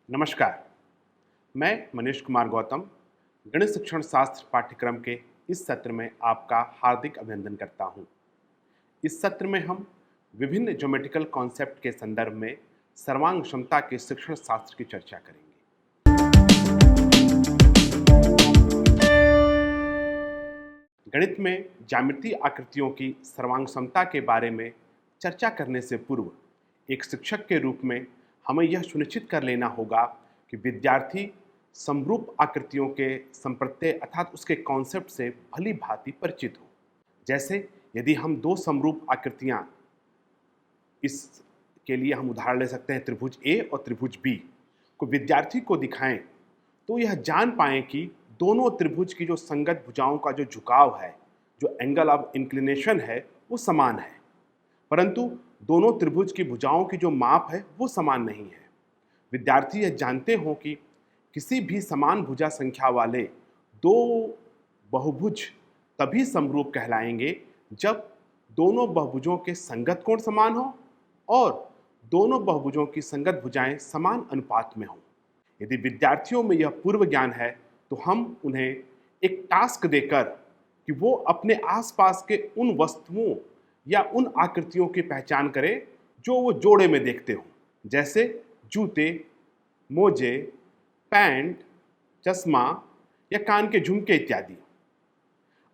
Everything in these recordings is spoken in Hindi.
नमस्कार। मैं मनीष कुमार गौतम गणित शिक्षण शास्त्र पाठ्यक्रम के इस सत्र में आपका हार्दिक अभिनंदन करता हूं। इस सत्र में हम विभिन्न ज्योमेट्रिकल कॉन्सेप्ट के संदर्भ में सर्वांग क्षमता के शिक्षण शास्त्र की चर्चा करेंगे। गणित में ज्यामितीय आकृतियों की सर्वांग क्षमता के बारे में चर्चा करने से पूर्व एक शिक्षक के रूप में हमें यह सुनिश्चित कर लेना होगा कि विद्यार्थी समरूप आकृतियों के संप्रत्यय अर्थात उसके कॉन्सेप्ट से भली भांति परिचित हो। जैसे यदि हम दो समरूप आकृतियां, इसके लिए हम उदाहरण ले सकते हैं त्रिभुज ए और त्रिभुज बी को विद्यार्थी को दिखाएं तो यह जान पाएं कि दोनों त्रिभुज की जो संगत भुजाओं का जो झुकाव है, जो एंगल ऑफ इंक्लिनेशन है, वो समान है, परंतु दोनों त्रिभुज की भुजाओं की जो माप है वो समान नहीं है। विद्यार्थी यह जानते हों कि किसी भी समान भुजा संख्या वाले दो बहुभुज तभी समरूप कहलाएंगे जब दोनों बहुभुजों के संगत कोण समान हो और दोनों बहुभुजों की संगत भुजाएं समान अनुपात में हों। यदि विद्यार्थियों में यह पूर्व ज्ञान है तो हम उन्हें एक टास्क देकर कि वो अपने आसपास के उन वस्तुओं या उन आकृतियों की पहचान करें जो वो जोड़े में देखते हो, जैसे जूते, मोजे, पैंट, चश्मा या कान के झुमके इत्यादि।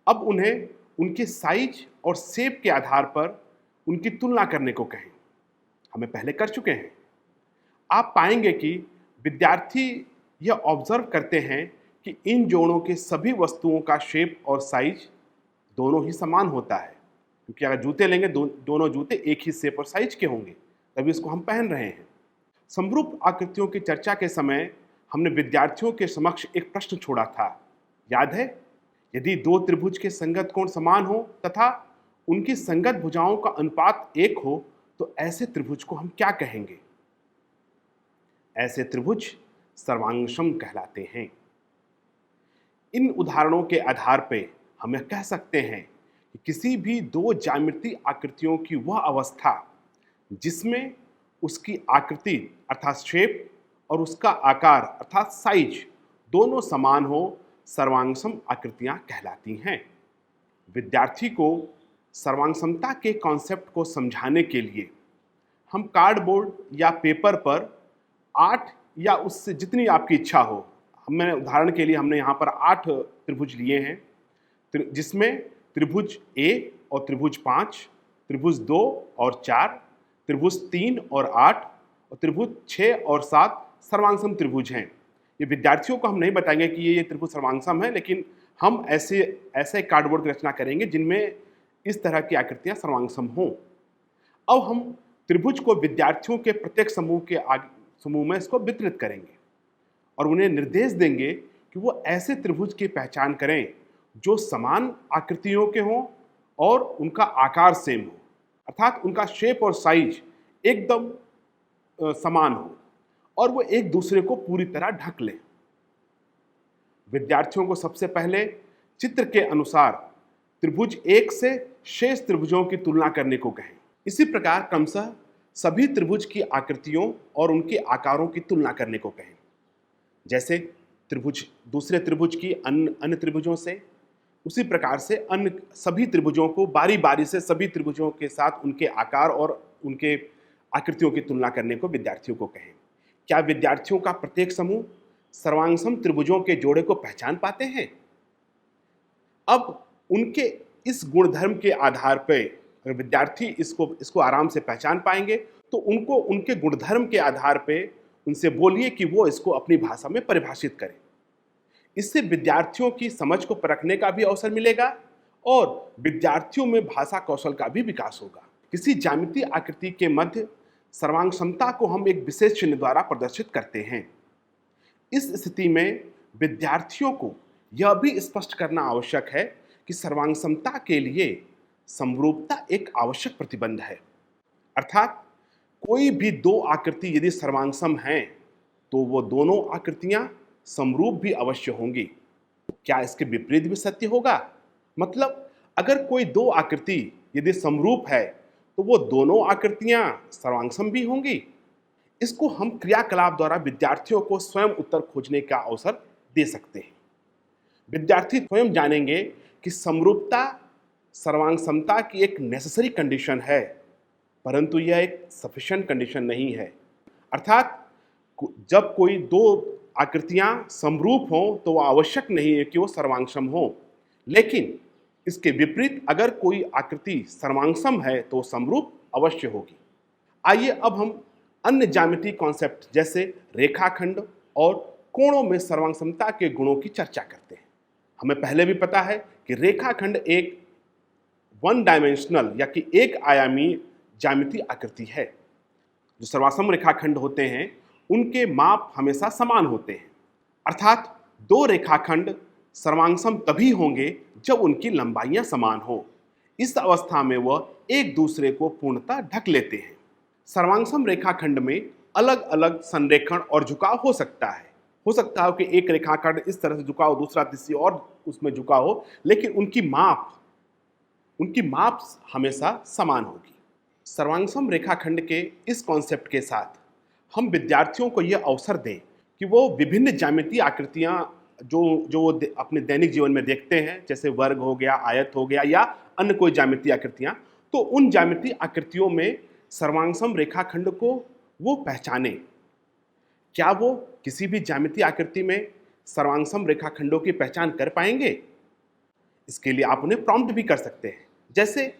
अब उन्हें उनके साइज और शेप के आधार पर उनकी तुलना करने को कहें। हमें पहले कर चुके हैं। आप पाएंगे कि विद्यार्थी यह ऑब्जर्व करते हैं कि इन जोड़ों के सभी वस्तुओं का शेप और साइज दोनों ही समान होता है, क्योंकि अगर जूते लेंगे दोनों जूते एक ही शेप और साइज के होंगे, तभी इसको हम पहन रहे हैं। समरूप आकृतियों की चर्चा के समय हमने विद्यार्थियों के समक्ष एक प्रश्न छोड़ा था, याद है? यदि दो त्रिभुज के संगत कोण समान हो तथा उनकी संगत भुजाओं का अनुपात 1 हो तो ऐसे त्रिभुज को हम क्या कहेंगे? ऐसे त्रिभुज सर्वांगसम कहलाते हैं। इन उदाहरणों के आधार पर हम यह कह सकते हैं कि किसी भी दो ज्यामितीय आकृतियों की वह अवस्था जिसमें उसकी आकृति अर्थात शेप और उसका आकार अर्थात साइज दोनों समान हो, सर्वांगसम आकृतियां कहलाती हैं। विद्यार्थी को सर्वांगसमता के कॉन्सेप्ट को समझाने के लिए हम कार्डबोर्ड या पेपर पर 8 या उससे जितनी आपकी इच्छा हो, हमने उदाहरण के लिए हमने यहाँ पर 8 त्रिभुज लिए हैं, जिसमें त्रिभुज ए और त्रिभुज 5, त्रिभुज 2 और 4, त्रिभुज 3 और 8 और त्रिभुज 6 और 7 सर्वांगसम त्रिभुज हैं। ये विद्यार्थियों को हम नहीं बताएंगे कि ये त्रिभुज सर्वांगसम है, लेकिन हम ऐसे कार्डबोर्ड की रचना करेंगे जिनमें इस तरह की आकृतियां सर्वांगसम हों। अब हम त्रिभुज को विद्यार्थियों के प्रत्येक समूह में इसको वितरित करेंगे और उन्हें निर्देश देंगे कि वो ऐसे त्रिभुज की पहचान करें जो समान आकृतियों के हों और उनका आकार सेम हो, अर्थात उनका शेप और साइज एकदम समान हो और वो एक दूसरे को पूरी तरह ढक लें। विद्यार्थियों को सबसे पहले चित्र के अनुसार त्रिभुज 1 से शेष त्रिभुजों की तुलना करने को कहें। इसी प्रकार क्रमशः सभी त्रिभुज की आकृतियों और उनके आकारों की तुलना करने को कहें, जैसे त्रिभुज दूसरे त्रिभुज की अन्य त्रिभुजों से, उसी प्रकार से अन्य सभी त्रिभुजों को बारी बारी से सभी त्रिभुजों के साथ उनके आकार और उनके आकृतियों की तुलना करने को विद्यार्थियों को कहें। क्या विद्यार्थियों का प्रत्येक समूह सर्वांगसम त्रिभुजों के जोड़े को पहचान पाते हैं? अब उनके इस गुणधर्म के आधार पर अगर विद्यार्थी इसको आराम से पहचान पाएंगे तो उनको उनके गुणधर्म के आधार पर उनसे बोलिए कि वो इसको अपनी भाषा में परिभाषित करें। इससे विद्यार्थियों की समझ को परखने का भी अवसर मिलेगा और विद्यार्थियों में भाषा कौशल का भी विकास होगा। किसी ज्यामितीय आकृति के मध्य सर्वांगसमता को हम एक विशेष चिन्ह द्वारा प्रदर्शित करते हैं। इस स्थिति में विद्यार्थियों को यह भी स्पष्ट करना आवश्यक है कि सर्वांगसमता के लिए समरूपता एक आवश्यक प्रतिबंध है, अर्थात कोई भी दो आकृति यदि सर्वांगसम हैं तो वो दोनों आकृतियां समरूप भी अवश्य होंगी। क्या इसके विपरीत भी सत्य होगा? मतलब अगर कोई दो आकृति यदि समरूप है तो वो दोनों आकृतियां सर्वांगसम भी होंगी। इसको हम क्रियाकलाप द्वारा विद्यार्थियों को स्वयं उत्तर खोजने का अवसर दे सकते हैं। विद्यार्थी स्वयं जानेंगे कि समरूपता सर्वांग समता की एक नेसेसरी कंडीशन है, परंतु यह एक सफिशिएंट कंडीशन नहीं है। अर्थात जब कोई दो आकृतियां समरूप हों तो वह आवश्यक नहीं है कि वो सर्वांगसम हो, लेकिन इसके विपरीत अगर कोई आकृति सर्वांगसम है तो समरूप अवश्य होगी। आइए अब हम अन्य ज्यामितीय कॉन्सेप्ट जैसे रेखाखंड और कोणों में सर्वांगसमता के गुणों की चर्चा करते हैं। हमें पहले भी पता है कि रेखाखंड एक वन डायमेंशनल या कि एक आयामी ज्यामितीय आकृति है। जो सर्वासम रेखाखंड होते हैं उनके माप हमेशा समान होते हैं, अर्थात दो रेखाखंड सर्वांगसम तभी होंगे जब उनकी लंबाइयां समान हो। इस अवस्था में वह एक दूसरे को पूर्णतः ढक लेते हैं। सर्वांगसम रेखाखंड में अलग अलग संरेखण और झुकाव हो सकता है कि एक रेखाखंड इस तरह से झुका हो, दूसरा किसी और उसमें झुका हो, लेकिन उनकी माप हमेशा समान होगी। सर्वांगसम रेखाखंड के इस कॉन्सेप्ट के साथ हम विद्यार्थियों को यह अवसर दें कि वो विभिन्न ज्यामितीय आकृतियां जो अपने दैनिक जीवन में देखते हैं, जैसे वर्ग हो गया, आयत हो गया या अन्य कोई ज्यामितीय आकृतियां, तो उन ज्यामितीय आकृतियों में सर्वांगसम रेखाखंड को वो पहचाने। क्या वो किसी भी ज्यामितीय आकृति में सर्वांगसम रेखाखंडों की पहचान कर पाएंगे? इसके लिए आप उन्हें प्रॉम्प्ट भी कर सकते हैं। जैसे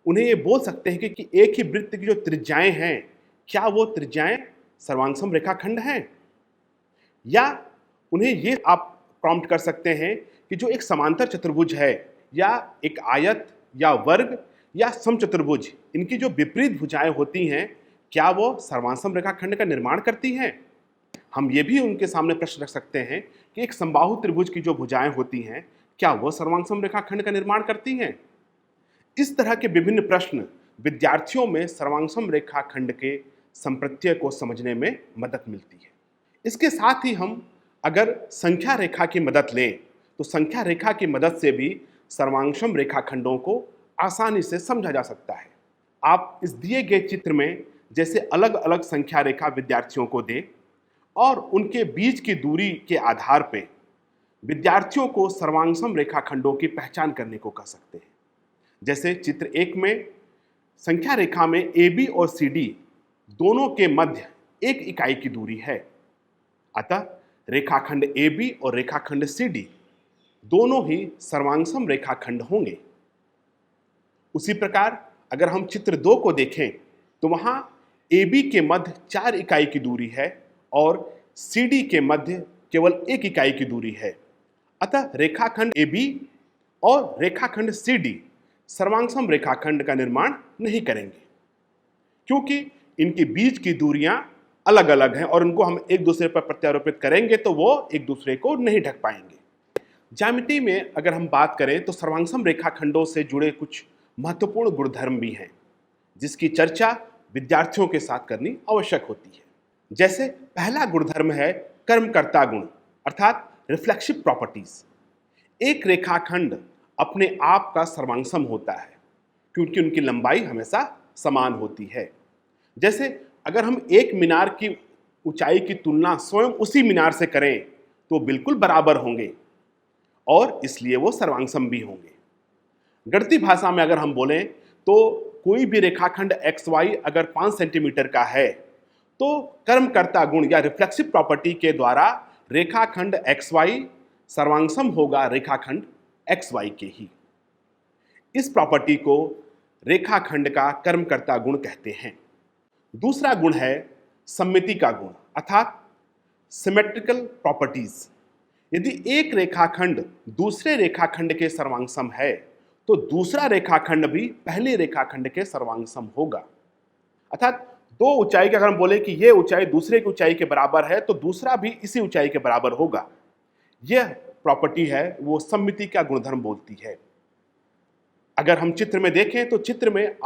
उन्हें ये बोल सकते हैं कि एक ही वृत्त की जो त्रिज्याएं हैं, क्या वो त्रिज्याएं सर्वांगसम रेखाखंड हैं? या उन्हें ये आप प्रॉम्प्ट कर सकते हैं कि जो एक समांतर चतुर्भुज है या एक आयत या वर्ग या समचतुर्भुज, इनकी जो विपरीत भुजाएं होती हैं, क्या वो सर्वांगसम रेखाखंड का निर्माण करती हैं? हम ये भी उनके सामने प्रश्न रख सकते हैं कि एक समबाहु त्रिभुज की जो भुजाएं होती हैं, क्या वो सर्वांगसम रेखाखंड का निर्माण करती हैं? इस तरह के विभिन्न प्रश्न विद्यार्थियों में सर्वांगसम रेखाखंड के संप्रत्यय को समझने में मदद मिलती है। इसके साथ ही हम अगर संख्या रेखा की मदद लें तो संख्या रेखा की मदद से भी सर्वांगसम रेखाखंडों को आसानी से समझा जा सकता है। आप इस दिए गए चित्र में जैसे अलग अलग संख्या रेखा विद्यार्थियों को दें और उनके बीच की दूरी के आधार पर विद्यार्थियों को सर्वांगसम रेखाखंडों की पहचान करने को कह सकते हैं। जैसे चित्र 1 में संख्या रेखा में AB और CD दोनों के मध्य 1 इकाई की दूरी है, अतः रेखाखंड AB और रेखाखंड CD दोनों ही सर्वांगसम रेखाखंड होंगे। उसी प्रकार अगर हम चित्र 2 को देखें तो वहां AB के मध्य 4 इकाई की दूरी है और CD के मध्य केवल 1 इकाई की दूरी है, अतः रेखाखंड AB और रेखाखंड CD सर्वांगसम रेखाखंड का निर्माण नहीं करेंगे, क्योंकि इनके बीच की दूरियां अलग अलग हैं और उनको हम एक दूसरे पर प्रत्यारोपित करेंगे तो वो एक दूसरे को नहीं ढक पाएंगे। ज्यामिति में अगर हम बात करें तो सर्वांगसम रेखाखंडों से जुड़े कुछ महत्वपूर्ण गुणधर्म भी हैं, जिसकी चर्चा विद्यार्थियों के साथ करनी आवश्यक होती है। जैसे पहला गुणधर्म है कर्मकर्ता गुण, अर्थात रिफ्लेक्सिव प्रॉपर्टीज। एक रेखाखंड अपने आप का सर्वांगसम होता है क्योंकि उनकी लंबाई हमेशा समान होती है। जैसे अगर हम एक मीनार की ऊंचाई की तुलना स्वयं उसी मीनार से करें तो बिल्कुल बराबर होंगे और इसलिए वो सर्वांगसम भी होंगे। गणितीय भाषा में अगर हम बोलें तो कोई भी रेखाखंड XY अगर 5 सेंटीमीटर का है तो कर्मकर्ता गुण या रिफ्लेक्सिव प्रॉपर्टी के द्वारा रेखाखंड XY सर्वांगसम होगा रेखाखंड XY के ही। इस प्रॉपर्टी को रेखाखंड का कर्मकर्ता गुण कहते हैं। दूसरा गुण है सममिति का गुण, अर्थात सिमेट्रिकल प्रॉपर्टीज। यदि एक रेखाखंड दूसरे रेखाखंड के सर्वांगसम है तो दूसरा रेखाखंड भी पहले रेखाखंड के सर्वांगसम होगा। अर्थात दो ऊंचाई के अगर हम बोले कि यह ऊंचाई दूसरे की ऊंचाई के बराबर है तो दूसरा भी इसी ऊंचाई के बराबर होगा। यह प्रॉपर्टी है वो सममिति का गुणधर्म बोलती है। अगर हम चित्र में देखें तो चित्र में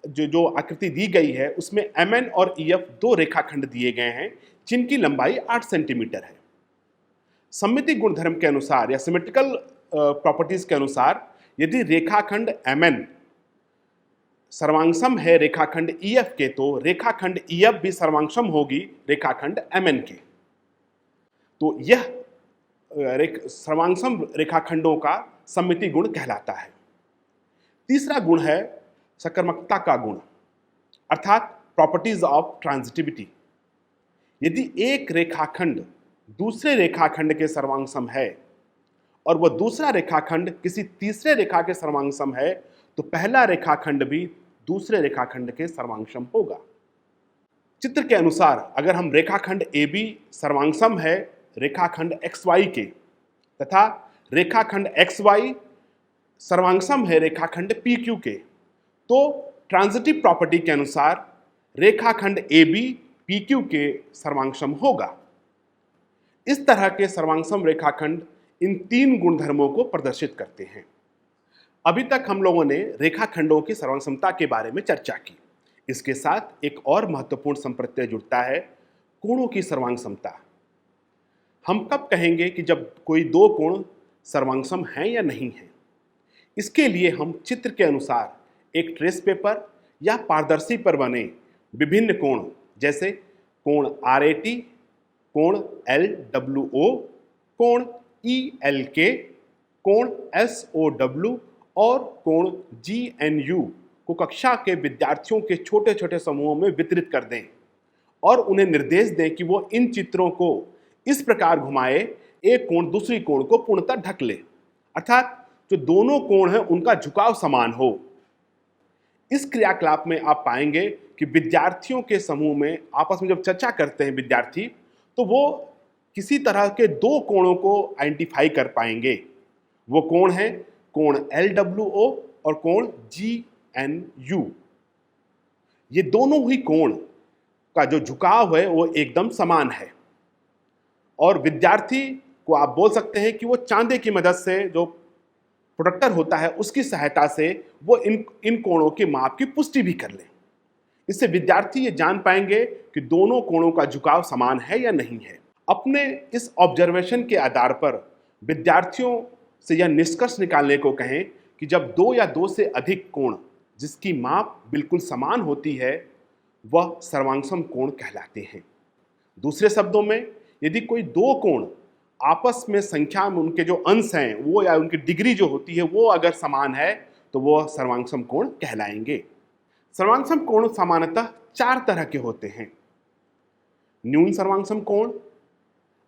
जो आकृति दी गई है उसमें MN और EF दो रेखाखंड दिए गए हैं जिनकी लंबाई 8 सेंटीमीटर है। सममिति गुणधर्म के अनुसार या सिमेट्रिकल प्रॉपर्टीज के अनुसार यदि रेखाखंड MN सर्वांगसम है रेखाखंड EF के, तो रेखाखंड EF भी सर्वांगसम होगी रेखाखंड MN के। तो यह सर्वांगसम रेखाखंडों का सममिति गुण कहलाता है। तीसरा गुण है सकर्मकता का गुण, अर्थात प्रॉपर्टीज ऑफ ट्रांजिटिविटी। यदि एक रेखाखंड दूसरे रेखाखंड के सर्वांगसम है और वह दूसरा रेखाखंड किसी तीसरे रेखा के सर्वांगसम है, तो पहला रेखाखंड भी दूसरे रेखाखंड के सर्वांगसम होगा। चित्र के अनुसार अगर हम रेखाखंड AB सर्वांगसम है रेखाखंड XY के तथा रेखाखंड XY सर्वांगसम है रेखाखंड PQ के, तो ट्रांजिटिव प्रॉपर्टी के अनुसार रेखाखंड AB PQ के सर्वांगसम होगा। इस तरह के सर्वांगसम रेखाखंड इन तीन गुणधर्मों को प्रदर्शित करते हैं। अभी तक हम लोगों ने रेखाखंडों की सर्वांगसमता के बारे में चर्चा की। इसके साथ एक और महत्वपूर्ण संप्रत्यय जुड़ता है, कोणों की सर्वांगसमता। हम कब कहेंगे कि जब कोई दो कोण सर्वांगसम हैं या नहीं हैं? इसके लिए हम चित्र के अनुसार एक ट्रेस पेपर या पारदर्शी पर बने विभिन्न कोण, जैसे कोण RAT, कोण LWO, कोण ELK, कोण SOW और कोण GNU को कक्षा के विद्यार्थियों के छोटे छोटे समूहों में वितरित कर दें और उन्हें निर्देश दें कि वो इन चित्रों को इस प्रकार घुमाए एक कोण दूसरी कोण को पूर्णतः ढक ले, अर्थात जो दोनों कोण हैं उनका झुकाव समान हो। इस क्रियाकलाप में आप पाएंगे कि विद्यार्थियों के समूह में आपस में जब चर्चा करते हैं विद्यार्थी, तो वो किसी तरह के दो कोणों को आइडेंटिफाई कर पाएंगे। वो कोण है कोण LWO और कोण GNU। ये दोनों ही कोण का जो झुकाव है वो एकदम समान है और विद्यार्थी को आप बोल सकते हैं कि वो चांदे की मदद से, जो प्रोडक्टर होता है उसकी सहायता से वो इन कोणों के माप की पुष्टि भी कर ले। इससे विद्यार्थी ये जान पाएंगे कि दोनों कोणों का झुकाव समान है या नहीं है। अपने इस ऑब्जर्वेशन के आधार पर विद्यार्थियों से यह निष्कर्ष निकालने को कहें कि जब दो या दो से अधिक कोण जिसकी माप बिल्कुल समान होती है वह सर्वांगसम कोण कहलाते हैं। दूसरे शब्दों में, यदि कोई दो कोण आपस में संख्या में उनके जो अंश हैं वो या उनकी डिग्री जो होती है वो अगर समान है तो वो सर्वांगसम कोण कहलाएंगे। सर्वांगसम कोण सामान्यतः चार तरह के होते हैं: न्यून सर्वांगसम कोण,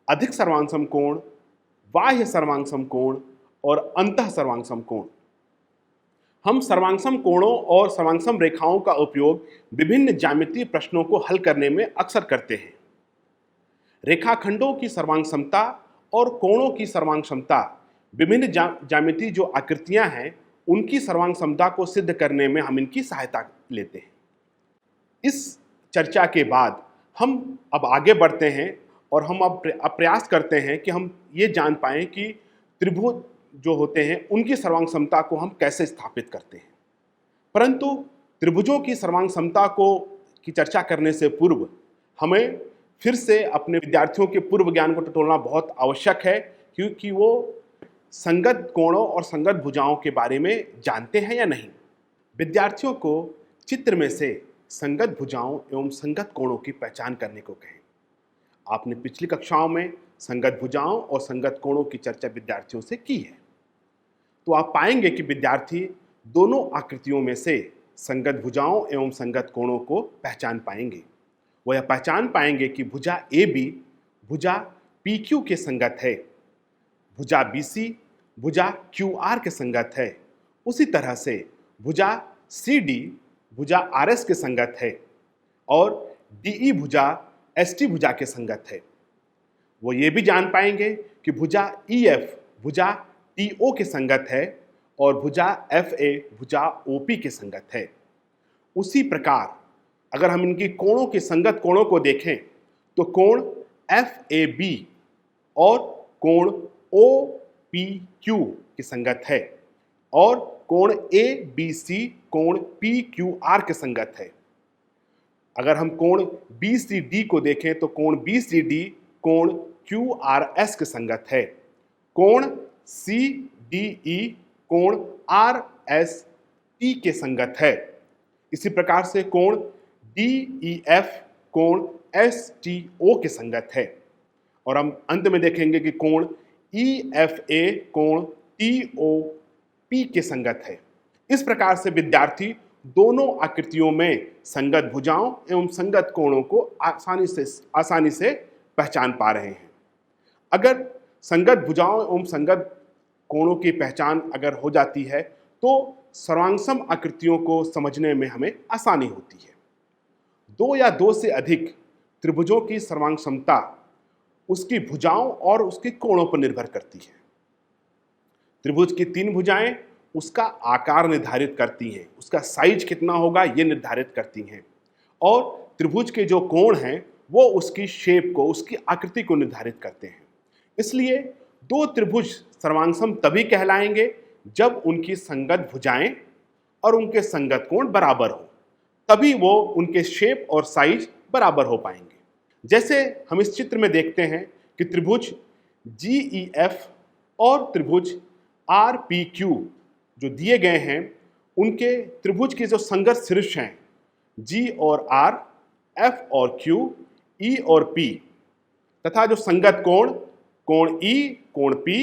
अधिक सर्वांगसम कोण, बाह्य सर्वांगसम कोण और अंतः सर्वांगसम कोण। हम सर्वांगसम कोणों और सर्वांगसम रेखाओं का उपयोग विभिन्न ज्यामितीय प्रश्नों को हल करने में अक्सर करते हैं। रेखाखंडों की सर्वांगसमता और कोणों की सर्वांगसमता, विभिन्न ज्यामितीय जो आकृतियां हैं उनकी सर्वांगसमता को सिद्ध करने में हम इनकी सहायता लेते हैं। इस चर्चा के बाद हम अब आगे बढ़ते हैं और हम अब प्रयास करते हैं कि हम ये जान पाएं कि त्रिभुज जो होते हैं उनकी सर्वांगसमता को हम कैसे स्थापित करते हैं। परंतु त्रिभुजों की सर्वांगसमता की चर्चा करने से पूर्व हमें फिर से अपने विद्यार्थियों के पूर्व ज्ञान को टटोलना बहुत आवश्यक है, क्योंकि वो संगत कोणों और संगत भुजाओं के बारे में जानते हैं या नहीं। विद्यार्थियों को चित्र में से संगत भुजाओं एवं संगत कोणों की पहचान करने को कहें। आपने पिछली कक्षाओं में संगत भुजाओं और संगत कोणों की चर्चा विद्यार्थियों से की है, तो आप पाएंगे कि विद्यार्थी दोनों आकृतियों में से संगत भुजाओं एवं संगत कोणों को पहचान पाएंगे। वह यह पहचान पाएंगे कि भुजा AB भुजा PQ के संगत है, भुजा BC भुजा QR के संगत है, उसी तरह से भुजा CD भुजा RS के संगत है और DE भुजा ST भुजा के संगत है। वो ये भी जान पाएंगे कि भुजा EF भुजा TO के संगत है और भुजा FA भुजा OP के संगत है। उसी प्रकार अगर हम इनकी कोणों के संगत कोणों को देखें तो कोण FAB और कोण OPQ की संगत है और कोण ABC कोण PQR के संगत है। अगर हम कोण BCD को देखें तो कोण BCD कोण QRS के संगत है। कोण CDE कोण RST के संगत है। इसी प्रकार से कोण DEF कोण STO के संगत है। और हम अंत में देखेंगे कि कोण EFA कोण TOP के संगत है। इस प्रकार से विद्यार्थी दोनों आकृतियों में संगत भुजाओं एवं संगत कोणों को आसानी से पहचान पा रहे हैं। अगर संगत भुजाओं एवं संगत कोणों की पहचान अगर हो जाती है तो सर्वांगसम आकृतियों को समझने में हमें आसानी होती है। दो या दो से अधिक त्रिभुजों की सर्वांगसमता उसकी भुजाओं और उसके कोणों पर निर्भर करती है। त्रिभुज की 3 भुजाएं उसका आकार निर्धारित करती हैं, उसका साइज कितना होगा ये निर्धारित करती हैं, और त्रिभुज के जो कोण हैं वो उसकी शेप को, उसकी आकृति को निर्धारित करते हैं। इसलिए दो त्रिभुज सर्वांगसम तभी कहलाएंगे जब उनकी संगत भुजाएं और उनके संगत कोण बराबर हो, तभी वो उनके शेप और साइज बराबर हो पाएंगे। जैसे हम इस चित्र में देखते हैं कि त्रिभुज GEF और त्रिभुज RPQ जो दिए गए हैं, उनके त्रिभुज के जो संगत शीर्ष हैं G और R, F और Q, E और P, तथा जो संगत कोण कोण E, कोण P,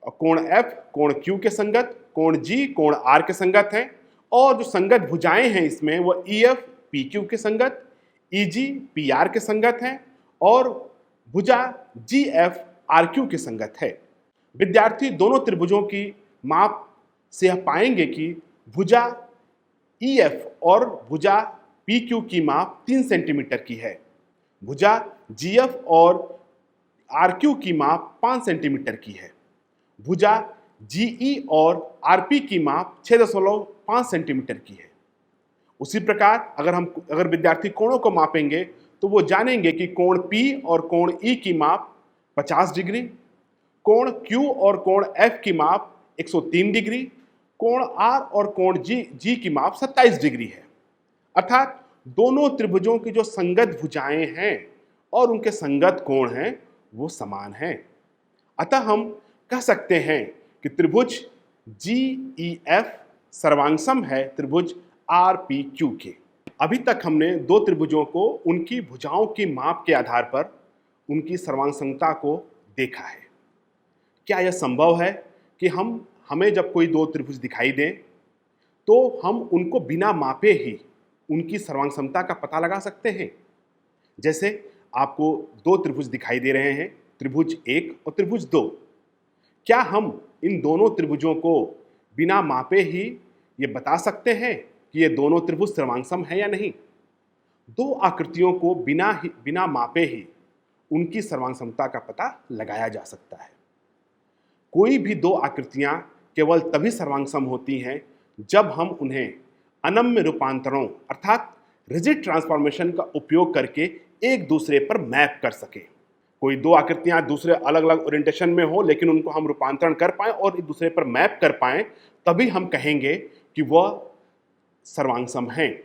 कोण F, कोण Q के संगत, कोण G, कोण R के संगत हैं, और जो संगत भुजाएं हैं इसमें वो EF, PQ के संगत, EG, PR के संगत हैं, और भुजा GF, RQ के संगत है। विद्यार्थी दोनों त्रिभुजों की माप से यह पाएंगे कि भुजा EF और भुजा PQ की माप 3 सेंटीमीटर की है, भुजा GF और RQ की माप 5 सेंटीमीटर की है, भुजा GE और RP की माप 6.5 सेंटीमीटर की है। उसी प्रकार अगर विद्यार्थी कोणों को मापेंगे तो वो जानेंगे कि कोण P और कोण E की माप 50 डिग्री, कोण Q और कोण F की माप 103 डिग्री, कोण R और कोण G की माप 27 डिग्री है। अर्थात दोनों त्रिभुजों की जो संगत भुजाएं हैं और उनके संगत कोण हैं वो समान हैं। अतः हम कह सकते हैं कि त्रिभुज GEF सर्वांगसम है त्रिभुज RPQ के। अभी तक हमने दो त्रिभुजों को उनकी भुजाओं की माप के आधार पर उनकी सर्वांगसमता को देखा है। क्या यह संभव है कि हमें जब कोई दो त्रिभुज दिखाई दें तो हम उनको बिना मापे ही उनकी सर्वांगसमता का पता लगा सकते हैं? जैसे आपको दो त्रिभुज दिखाई दे रहे हैं, त्रिभुज 1 और त्रिभुज 2। क्या हम इन दोनों त्रिभुजों को बिना मापे ही ये बता सकते हैं कि ये दोनों त्रिभुज सर्वांगसम है या नहीं? दो आकृतियों को बिना मापे ही उनकी सर्वांगसमता का पता लगाया जा सकता है। कोई भी दो आकृतियां केवल तभी सर्वांगसम होती हैं जब हम उन्हें अनम्य रूपांतरों अर्थात रिजिड ट्रांसफॉर्मेशन का उपयोग करके एक दूसरे पर मैप कर सकें। कोई दो आकृतियां दूसरे अलग अलग ओरिएंटेशन में हो लेकिन उनको हम रूपांतरण कर पाएं और एक दूसरे पर मैप कर पाएं, तभी हम कहेंगे कि वह सर्वांगसम हैं।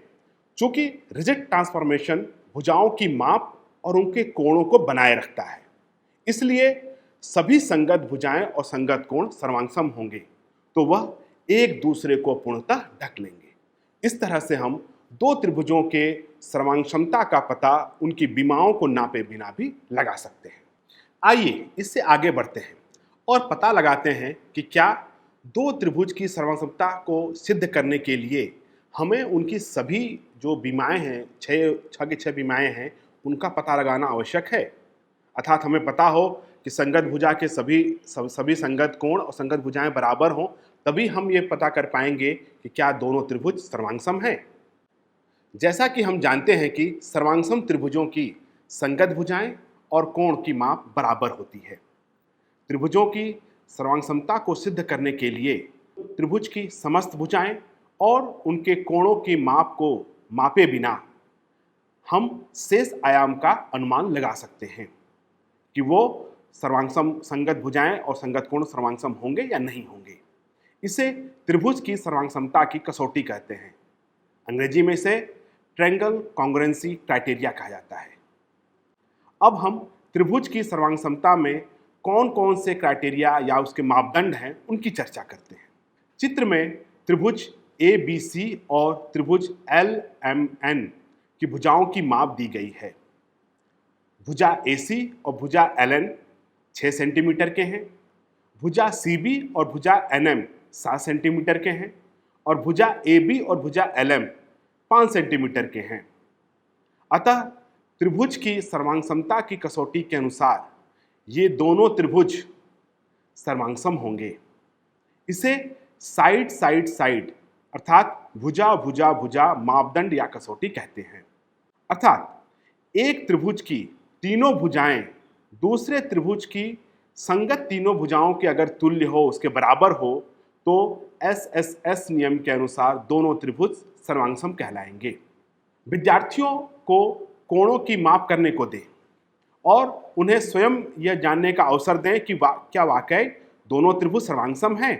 चूंकि रिजिड ट्रांसफॉर्मेशन भुजाओं की माप और उनके कोणों को बनाए रखता है, इसलिए सभी संगत भुजाएं और संगत कोण सर्वांगसम होंगे तो वह एक दूसरे को पूर्णतः ढक लेंगे। इस तरह से हम दो त्रिभुजों के सर्वांगसमता का पता उनकी विमाओं को नापे बिना भी लगा सकते हैं। आइए इससे आगे बढ़ते हैं और पता लगाते हैं कि क्या दो त्रिभुज की सर्वांगसमता को सिद्ध करने के लिए हमें उनकी सभी जो विमाएं हैं, छह की छह विमाएं हैं, उनका पता लगाना आवश्यक है। अर्थात हमें पता हो कि संगत भुजा के सभी संगत कोण और संगत भुजाएं बराबर हों, तभी हम ये पता कर पाएंगे कि क्या दोनों त्रिभुज सर्वांगसम हैं। जैसा कि हम जानते हैं कि सर्वांगसम त्रिभुजों की संगत भुजाएं और कोण की माप बराबर होती है। त्रिभुजों की सर्वांगसमता को सिद्ध करने के लिए त्रिभुज की समस्त भुजाएं और उनके कोणों की माप को मापे बिना हम शेष आयाम का अनुमान लगा सकते हैं कि वो सर्वांगसम संगत भुजाएं और संगत कोण सर्वांगसम होंगे या नहीं होंगे। इसे त्रिभुज की सर्वांगसमता की कसौटी कहते हैं। अंग्रेजी में इसे ट्रायंगल कॉन्ग्रुएंसी क्राइटेरिया कहा जाता है। अब हम त्रिभुज की सर्वांगसमता में कौन कौन से क्राइटेरिया या उसके मापदंड हैं उनकी चर्चा करते हैं। चित्र में त्रिभुज ए बी सी और त्रिभुज एल एम एन की भुजाओं की माप दी गई है। भुजा ए सी और भुजा एल एन 6 सेंटीमीटर के हैं, भुजा सी बी और भुजा एन एम 7 सेंटीमीटर के हैं और भुजा ए बी और भुजा एल एम 5 सेंटीमीटर के हैं। अतः त्रिभुज की सर्वांग समता की कसौटी के अनुसार ये दोनों त्रिभुज सर्वांगसम होंगे। इसे साइड साइड साइड अर्थात भुजा भुजा भुजा मापदंड या कसौटी कहते हैं। अर्थात एक त्रिभुज की तीनों भुजाएं दूसरे त्रिभुज की संगत तीनों भुजाओं के अगर तुल्य हो, उसके बराबर हो, तो एस नियम के अनुसार दोनों त्रिभुज सर्वांगसम कहलाएंगे। विद्यार्थियों को कोणों की माप करने को दें और उन्हें स्वयं यह जानने का अवसर दें कि क्या वाकई दोनों त्रिभुज सर्वांगसम हैं।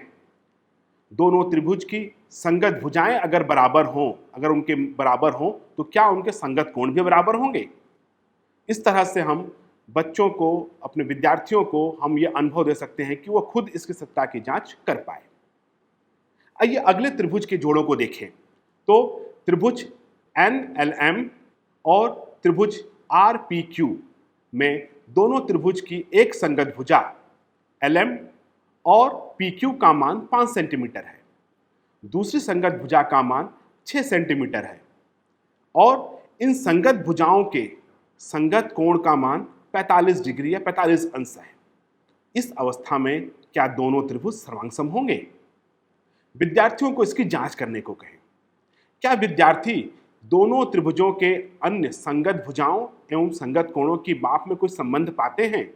दोनों त्रिभुज की संगत भुजाएं अगर बराबर हों, अगर उनके बराबर हों, तो क्या उनके संगत कोण भी बराबर होंगे। इस तरह से हम बच्चों को, अपने विद्यार्थियों को हम ये अनुभव दे सकते हैं कि वो खुद इसकी सत्ता की जांच कर पाए। आइए अगले त्रिभुज के जोड़ों को देखें। तो त्रिभुज NLM और त्रिभुज RPQ में दोनों त्रिभुज की एक संगत भुजा LM और PQ का मान 5 सेंटीमीटर है, दूसरी संगत भुजा का मान 6 सेंटीमीटर है और इन संगत भुजाओं के संगत कोण का मान 45 डिग्री या 45 अंश है। इस अवस्था में क्या दोनों त्रिभुज सर्वांगसम होंगे? विद्यार्थियों को इसकी जांच करने को कहें। क्या विद्यार्थी दोनों त्रिभुजों के अन्य संगत भुजाओं एवं संगत कोणों की माप में कुछ संबंध पाते हैं?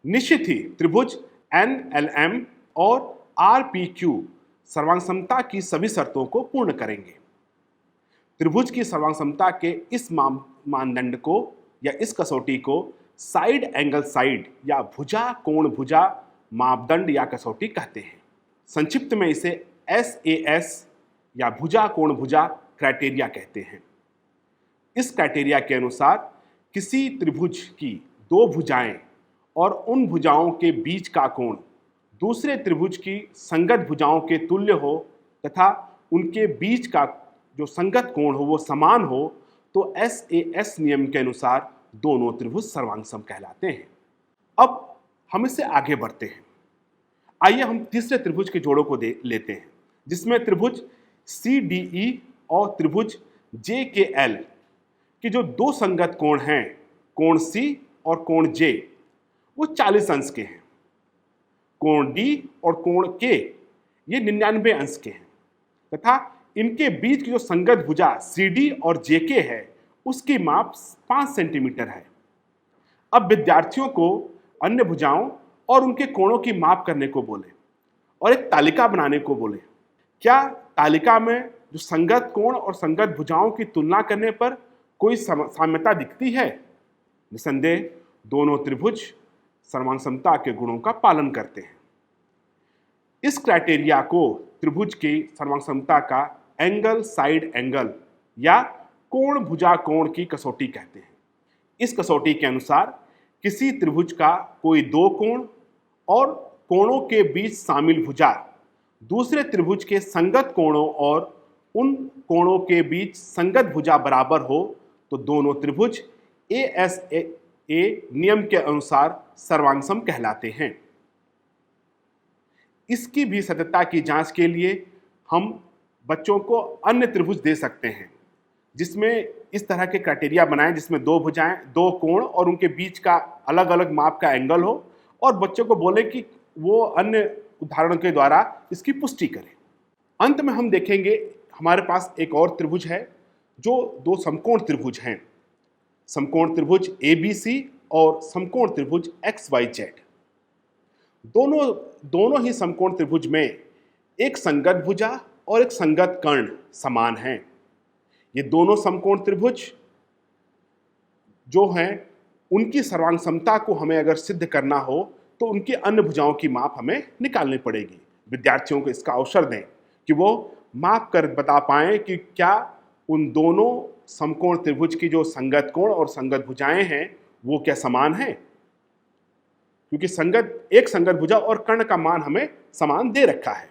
निश्चित ही त्रिभुज NLM और RPQ सर्वांगसमता की सभी शर्तों को पूर्ण करेंगे। त्रिभुज की सर्वांगसमता के इस मानदंड को या इस कसौटी को साइड एंगल साइड या भुजा कोण भुजा मापदंड या कसौटी कहते हैं। संक्षिप्त में इसे SAS या भुजा कोण भुजा क्राइटेरिया कहते हैं। इस क्राइटेरिया के अनुसार किसी त्रिभुज की दो भुजाएं और उन भुजाओं के बीच का कोण दूसरे त्रिभुज की संगत भुजाओं के तुल्य हो तथा उनके बीच का जो संगत कोण हो वो समान हो, तो SAS नियम के अनुसार दोनों त्रिभुज सर्वांगसम कहलाते हैं। अब हम इससे आगे बढ़ते हैं। आइए हम तीसरे त्रिभुज के जोड़ों को लेते हैं, जिसमें त्रिभुज CDE और त्रिभुज JKL के जो दो संगत कोण हैं, कोण C और कोण J, वो 40 अंश के हैं। कोण D और कोण K ये 99 अंश के हैं तथा इनके बीच की जो संगत भुजा CD और JK है उसकी माप 5 सेंटीमीटर है। अब विद्यार्थियों को अन्य भुजाओं और उनके कोणों की माप करने को बोले और एक तालिका बनाने को बोले। क्या तालिका में जो संगत कोण और संगत भुजाओं की तुलना करने पर कोई साम्यता दिखती है? निसंदेह दोनों त्रिभुज सर्वांगसमता के गुणों का पालन करते हैं। इस क्राइटेरिया को त्रिभुज की सर्वांगसमता का एंगल साइड एंगल या कोण भुजा कोण की कसौटी कहते हैं। इस कसौटी के अनुसार किसी त्रिभुज का कोई दो कोण और कोणों के बीच शामिल भुजा दूसरे त्रिभुज के संगत कोणों और उन कोणों के बीच संगत भुजा बराबर हो, तो दोनों त्रिभुज ASA नियम के अनुसार सर्वांगसम कहलाते हैं। इसकी भी सत्यता की जांच के लिए हम बच्चों को अन्य त्रिभुज दे सकते हैं, जिसमें इस तरह के क्राइटेरिया बनाएं, जिसमें दो भुजाएं, दो कोण और उनके बीच का अलग अलग माप का एंगल हो, और बच्चों को बोले कि वो अन्य उदाहरण के द्वारा इसकी पुष्टि करें। अंत में हम देखेंगे हमारे पास एक और त्रिभुज है जो दो समकोण त्रिभुज हैं, समकोण त्रिभुज ABC और समकोण त्रिभुज XYZ। दोनों ही समकोण त्रिभुज में एक संगत भुजा और एक संगत कर्ण समान हैं। ये दोनों समकोण त्रिभुज जो हैं उनकी सर्वांगसमता को हमें अगर सिद्ध करना हो तो उनकी अन्य भुजाओं की माप हमें निकालनी पड़ेगी। विद्यार्थियों को इसका अवसर दें कि वो माप कर बता पाएं कि क्या उन दोनों समकोण त्रिभुज की जो संगत कोण और संगत भुजाएं हैं वो क्या समान हैं, क्योंकि एक संगत भुजा और कर्ण का मान हमें समान दे रखा है।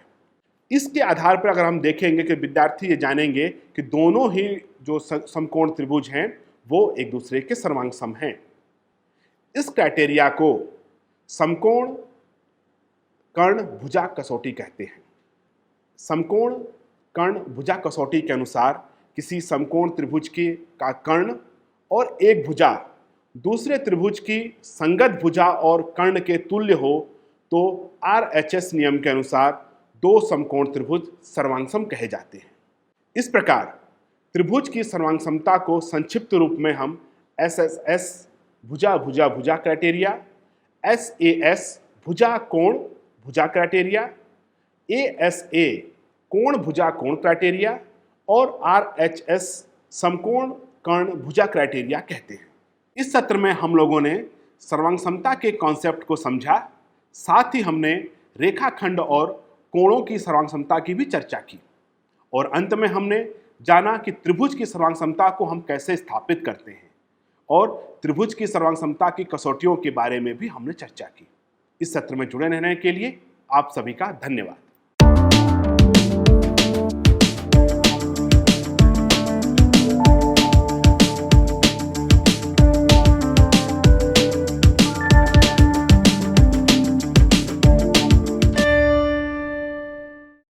इसके आधार पर अगर हम देखेंगे कि विद्यार्थी ये जानेंगे कि दोनों ही जो समकोण त्रिभुज हैं वो एक दूसरे के सर्वांग हैं। इस क्राइटेरिया को समकोण कर्ण भुजा कसौटी कहते हैं। समकोण कर्ण भुजा कसौटी के अनुसार किसी समकोण त्रिभुज का कर्ण और एक भुजा दूसरे त्रिभुज की संगत भुजा और कर्ण के तुल्य हो तो RHS नियम के अनुसार दो समकोण त्रिभुज सर्वांगसम कहे जाते हैं। इस प्रकार त्रिभुज की सर्वांगसमता को संक्षिप्त रूप में हम SSS भुजा भुजा भुजा क्राइटेरिया, SAS भुजा कोण भुजा क्राइटेरिया, ASA कोण भुजा कोण क्राइटेरिया और RHS समकोण कर्ण भुजा क्राइटेरिया कहते हैं। इस सत्र में हम लोगों ने सर्वांगसमता के कॉन्सेप्ट को समझा, साथ ही हमने रेखाखंड और कोणों की सर्वांगसमता की भी चर्चा की और अंत में हमने जाना कि त्रिभुज की सर्वांगसमता को हम कैसे स्थापित करते हैं और त्रिभुज की सर्वांगसमता की कसौटियों के बारे में भी हमने चर्चा की। इस सत्र में जुड़े रहने के लिए आप सभी का धन्यवाद।